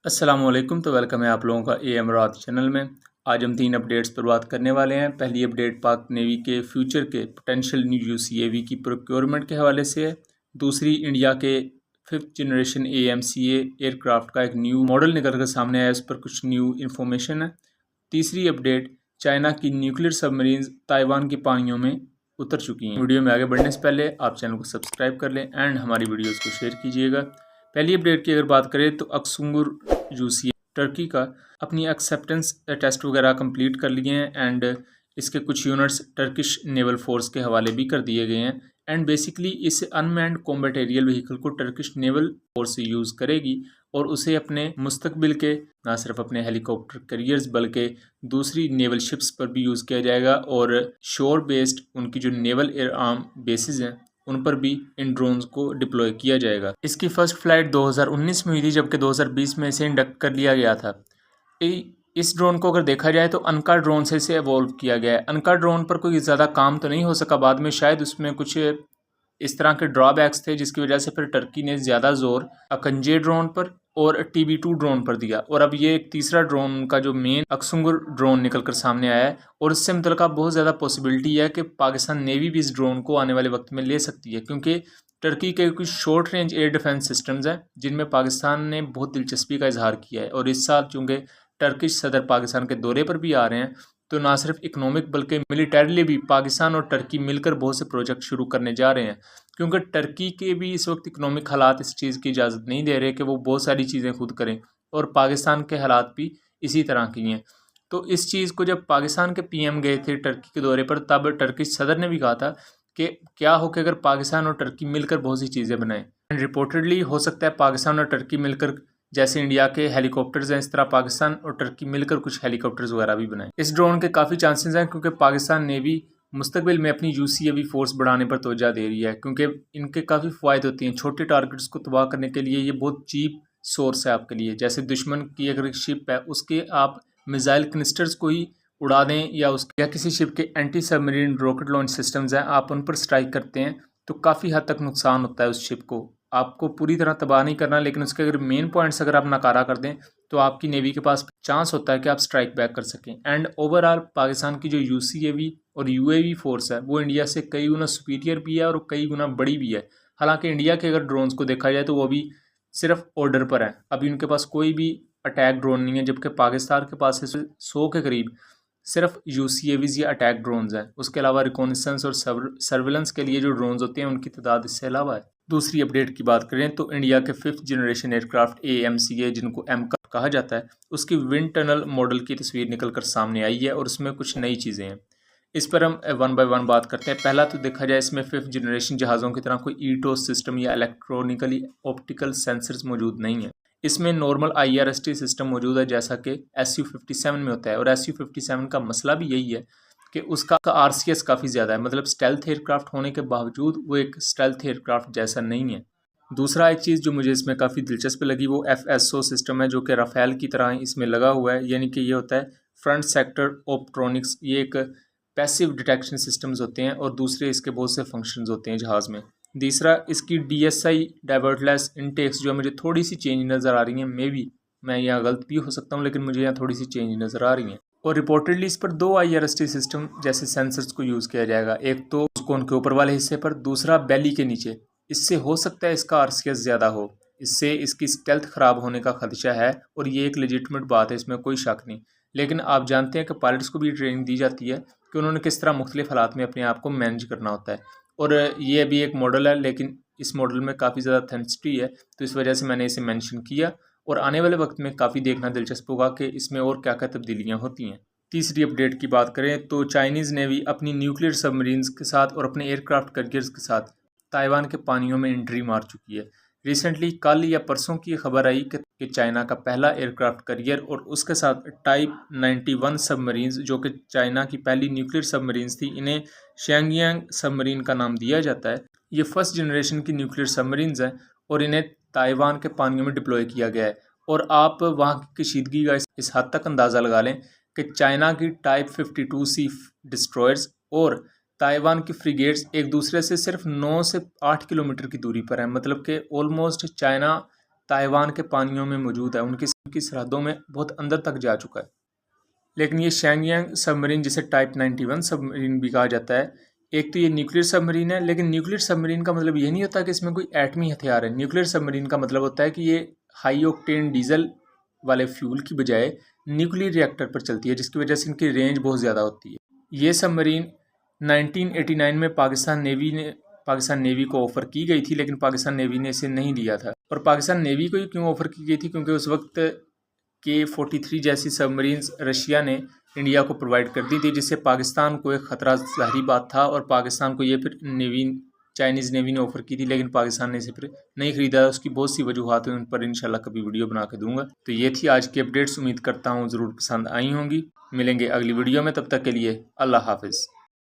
अस्सलामुअलैकुम। तो वेलकम है आप लोगों का एमरात चैनल में। आज हम 3 अपडेट्स पर बात करने वाले हैं। पहली अपडेट पाक नेवी के फ्यूचर के पोटेंशियल न्यू यूसीएवी की प्रोक्योरमेंट के हवाले से है। दूसरी, इंडिया के 5th जनरेशन AMCA एयरक्राफ्ट का एक न्यू मॉडल निकल कर सामने आया, इस पर कुछ न्यू इन्फॉर्मेशन है। तीसरी अपडेट, चाइना की न्यूक्लियर सबमरीन ताइवान की पानियों में उतर चुकी हैं। वीडियो में आगे बढ़ने से पहले आप चैनल को सब्सक्राइब कर लें एंड हमारी वीडियोज़ को शेयर कीजिएगा। पहली अपडेट की अगर बात करें तो अक्सुंगुर यूसी टर्की का अपनी एक्सेप्टेंस टेस्ट वगैरह कंप्लीट कर लिए हैं एंड इसके कुछ यूनिट्स टर्किश नेवल फोर्स के हवाले भी कर दिए गए हैं। एंड बेसिकली इस अनमैन्ड कॉम्बैट एरियल व्हीकल को टर्किश नेवल फोर्स यूज़ करेगी और उसे अपने मुस्तकबिल के ना सिर्फ अपने हेलीकॉप्टर करियर्स बल्कि दूसरी नेवल शिप्स पर भी यूज़ किया जाएगा और शोर बेस्ड उनकी जो नेवल एयर आर्म बेसिस हैं उन पर भी इन ड्रोन्स को डिप्लॉय किया जाएगा। इसकी फर्स्ट फ्लाइट 2019 में हुई थी, जबकि 2020 में इसे इंडक्ट कर लिया गया था। इस ड्रोन को अगर देखा जाए तो अनका ड्रोन से इसे एवॉल्व किया गया है। अनका ड्रोन पर कोई ज़्यादा काम तो नहीं हो सका बाद में, शायद उसमें कुछ इस तरह के ड्रॉबैक्स थे जिसकी वजह से फिर टर्की ने ज़्यादा जोर अकंजे ड्रोन पर और TB2 ड्रोन पर दिया। और अब ये एक तीसरा ड्रोन का जो मेन अक्सुंगुर ड्रोन निकल कर सामने आया है और इससे मतलब बहुत ज़्यादा पॉसिबिलिटी है कि पाकिस्तान नेवी भी इस ड्रोन को आने वाले वक्त में ले सकती है, क्योंकि टर्की के कुछ short range air defence systems हैं जिनमें पाकिस्तान ने बहुत दिलचस्पी का इजहार किया है। और इस साल चूँकि टर्किश सदर पाकिस्तान के दौरे पर भी आ रहे हैं तो ना सिर्फ इकोनॉमिक बल्कि मिलिटरीली भी पाकिस्तान और टर्की मिलकर बहुत से प्रोजेक्ट शुरू करने जा रहे हैं, क्योंकि टर्की के भी इस वक्त इकोनॉमिक हालात इस चीज़ की इजाज़त नहीं दे रहे कि वो बहुत सारी चीज़ें खुद करें और पाकिस्तान के हालात भी इसी तरह की हैं। तो इस चीज़ को जब पाकिस्तान के PM गए थे टर्की के दौरे पर, तब टर्किश सदर ने भी कहा था कि क्या हो कि अगर पाकिस्तान और टर्की मिलकर बहुत सी चीज़ें बनाएं। एंड रिपोर्टेडली हो सकता है पाकिस्तान और टर्की मिलकर, जैसे इंडिया के हेलीकॉप्टर्स हैं इस तरह पाकिस्तान और टर्की मिलकर कुछ हेलीकॉप्टर्स वगैरह भी बनाएं। इस ड्रोन के काफ़ी चांसेस हैं क्योंकि पाकिस्तान नेवी मुस्तकबिल में अपनी UCAV फोर्स बढ़ाने पर तवज्जो दे रही है, क्योंकि इनके काफ़ी फ़ायदे होते हैं। छोटे टारगेट्स को तबाह करने के लिए ये बहुत चीप सोर्स है आपके लिए। जैसे दुश्मन की अगर एक शिप है उसके आप मिसाइल कनिस्टर्स को ही उड़ा दें या उसके या किसी शिप के anti submarine rocket launch systems हैं, आप उन पर स्ट्राइक करते हैं तो काफ़ी हद तक नुकसान होता है उस शिप को। आपको पूरी तरह तबाह नहीं करना, लेकिन उसके अगर मेन पॉइंट्स अगर आप नकारा कर दें तो आपकी नेवी के पास चांस होता है कि आप स्ट्राइक बैक कर सकें। एंड ओवरऑल पाकिस्तान की जो UCAV और UAV फोर्स है वो इंडिया से कई गुना सुपीरियर भी है और कई गुना बड़ी भी है। हालांकि इंडिया के अगर ड्रोन्स को देखा जाए तो वो भी सिर्फ ऑर्डर पर है, अभी उनके पास कोई भी अटैक ड्रोन नहीं है, जबकि पाकिस्तान के पास 100 के करीब सिर्फ UCAVs या अटैक ड्रोन्स हैं। उसके अलावा रिकॉनेसेंस और सर्विलेंस के लिए जो ड्रोन्स होते हैं उनकी तादाद इससे अलावा है। दूसरी अपडेट की बात करें तो इंडिया के 5th जनरेशन एयरक्राफ्ट AMCA जिनको एमका कहा जाता है, उसकी विंड टनल मॉडल की तस्वीर निकल कर सामने आई है और उसमें कुछ नई चीज़ें हैं। इस पर हम 1 बाय 1 बात करते हैं। पहला तो देखा जाए इसमें 5th जनरेशन जहाज़ों की तरह कोई ETOS सिस्टम या इलेक्ट्रॉनिकली ऑप्टिकल सेंसर्स मौजूद नहीं है। इसमें नॉर्मल IRST सिस्टम मौजूद है जैसा कि SU-57 में होता है। और SU-57 का मसला भी यही है कि उसका RCS काफ़ी ज़्यादा है, मतलब स्टेल्थ एयरक्राफ्ट होने के बावजूद वो एक स्टेल्थ एयरक्राफ्ट जैसा नहीं है। दूसरा एक चीज़ जो मुझे इसमें काफ़ी दिलचस्प लगी वो FSO सिस्टम है जो कि राफेल की तरह इसमें लगा हुआ है, यानी कि ये होता है फ्रंट सेक्टर ऑप्ट्रॉनिक्स। ये एक पैसिव डिटेक्शन सिस्टम्स होते हैं और दूसरे इसके बहुत से फंक्शंस होते हैं जहाज़ में। तीसरा, इसकी DSI डाइवर्टलेस इनटेक्स जो मुझे थोड़ी सी चेंज नज़र आ रही हैं, मे बी मैं यहाँ गलत भी हो सकता हूँ लेकिन मुझे यहाँ थोड़ी सी चेंज नज़र आ रही हैं। और रिपोर्टेडली इस पर 2 IRST सिस्टम जैसे सेंसर्स को यूज़ किया जाएगा, एक तो उसकोन के ऊपर वाले हिस्से पर, दूसरा बेली के नीचे। इससे हो सकता है इसका RCS ज़्यादा हो, इससे इसकी स्टेल्थ ख़राब होने का खदशा है और ये एक लेजिटमेट बात है, इसमें कोई शक नहीं। लेकिन आप जानते हैं कि पायलट्स को भी ट्रेनिंग दी जाती है कि उन्होंने किस तरह मुख्तलिफ हालात में अपने आप को मैनेज करना होता है। और ये अभी एक मॉडल है लेकिन इस मॉडल में काफ़ी ज़्यादा ऑथेंटिसिटी है, तो इस वजह से मैंने इसे मेंशन किया और आने वाले वक्त में काफ़ी देखना दिलचस्प होगा कि इसमें और क्या क्या तब्दीलियाँ होती हैं। तीसरी अपडेट की बात करें तो चाइनीज़ नेवी अपनी न्यूक्लियर सबमरीन्स के साथ और अपने एयरक्राफ्ट कैरियर्स के साथ ताइवान के पानियों में एंट्री मार चुकी है। रिसेंटली कल या परसों की खबर आई कि चाइना का पहला एयरक्राफ्ट कैरियर और उसके साथ टाइप 91 सबमरीन्स जो कि चाइना की पहली न्यूक्लियर सबमरीन्स थी, इन्हें शेंगियांग सबमरीन का नाम दिया जाता है। ये फर्स्ट जनरेशन की न्यूक्लियर सबमरीन्स हैं और इन्हें ताइवान के पानियों में डिप्लॉय किया गया है। और आप वहाँ की कशीदगी का इस हद तक अंदाज़ा लगा लें कि चाइना की टाइप 52C डिस्ट्रॉयर्स और ताइवान की फ्रिगेट्स एक दूसरे से सिर्फ 9 से 8 किलोमीटर की दूरी पर है, मतलब कि ऑलमोस्ट चाइना ताइवान के पानियों में मौजूद है, उनकी सरहदों में बहुत अंदर तक जा चुका है। लेकिन ये शैंगयांग सबमरीन, जिसे टाइप 91 सबमरीन भी कहा जाता है, एक तो ये न्यूक्लियर सबमरीन है, लेकिन न्यूक्लियर सबमरीन का मतलब ये नहीं होता कि इसमें कोई एटमी हथियार है। न्यूक्लियर सबमरीन का मतलब होता है कि ये हाई ऑक्टेन डीजल वाले फ्यूल की बजाय न्यूक्लियर रिएक्टर पर चलती है, जिसकी वजह से इनकी रेंज बहुत ज़्यादा होती है। ये सबमरीन 1989 में पाकिस्तान नेवी को ऑफ़र की गई थी, लेकिन पाकिस्तान नेवी ने इसे नहीं लिया था। और पाकिस्तान नेवी को ही क्यों ऑफ़र की गई थी? क्योंकि उस वक्त K-43 जैसी सबमरीन्स रशिया ने इंडिया को प्रोवाइड कर दी थी, जिससे पाकिस्तान को एक ख़तरा ज़ाहिरी बात था। और पाकिस्तान को ये फिर चाइनीज़ नेवी ने ऑफ़र की थी, लेकिन पाकिस्तान ने इसे फिर नहीं ख़रीदा। उसकी बहुत सी वजूहात हैं, उन पर इंशाल्लाह कभी वीडियो बना के दूंगा। तो ये थी आज की अपडेट्स, उम्मीद करता हूँ ज़रूर पसंद आई होंगी। मिलेंगे अगली वीडियो में, तब तक के लिए अल्लाह हाफ़िज़।